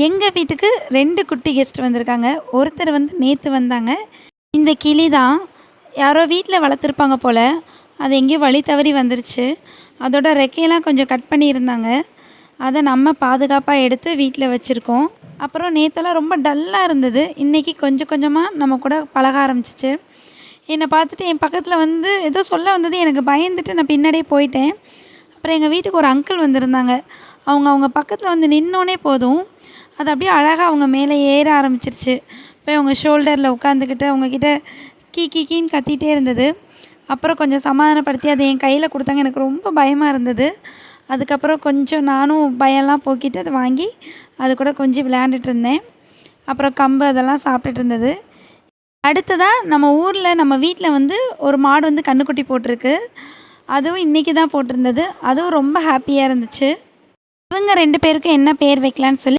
எங்கள் வீட்டுக்கு 2 குட்டி கெஸ்ட் வந்திருக்காங்க. ஒருத்தர் வந்து நேற்று வந்தாங்க. இந்த கிளி தான் யாரோ வீட்டில் வளர்த்துருப்பாங்க போல். அது எங்கேயோ வழி தவறி வந்துருச்சு. அதோட ரெக்கையெல்லாம் கொஞ்சம் கட் பண்ணியிருந்தாங்க. அதை நம்ம பாதுகாப்பாக எடுத்து வீட்டில் வச்சுருக்கோம். அப்புறம் நேற்றெல்லாம் ரொம்ப டல்லாக இருந்தது. இன்றைக்கி கொஞ்சம் கொஞ்சமாக நம்ம கூட பழக ஆரம்பிச்சிச்சு. என்னை பார்த்துட்டு என் பக்கத்தில் வந்து ஏதோ சொல்ல வந்தது. எனக்கு பயந்துட்டு நான் பின்னாடியே போயிட்டேன். அப்புறம் எங்கள் வீட்டுக்கு ஒரு அங்கிள் வந்திருந்தாங்க. அவங்க பக்கத்தில் வந்து நின்னோனே போதும், அது அப்படியே அழகாக அவங்க மேலே ஏற ஆரம்பிச்சிருச்சு. போய் அவங்க ஷோல்டரில் உட்காந்துக்கிட்டு அவங்கக்கிட்ட கீன்னு கத்திகிட்டே இருந்தது. அப்புறம் கொஞ்சம் சமாதானப்படுத்தி அதை என் கையில் கொடுத்தாங்க. எனக்கு ரொம்ப பயமாக இருந்தது. அதுக்கப்புறம் கொஞ்சம் நானும் பயம்லாம் போக்கிட்டு அதை வாங்கி அது கூட கொஞ்சம் விளையாண்டுட்டு இருந்தேன். அப்புறம் கம்பு அதெல்லாம் சாப்பிட்டுட்டு இருந்தது. அடுத்ததாக நம்ம ஊரில் நம்ம வீட்டில் வந்து ஒரு மாடு வந்து கன்றுக்குட்டி போட்டிருக்கு. அதுவும் இன்றைக்கி தான் போட்டிருந்தது. அதுவும் ரொம்ப ஹாப்பியாக இருந்துச்சு. இவங்க 2 பேருக்கும் என்ன பேர் வைக்கலான்னு சொல்லி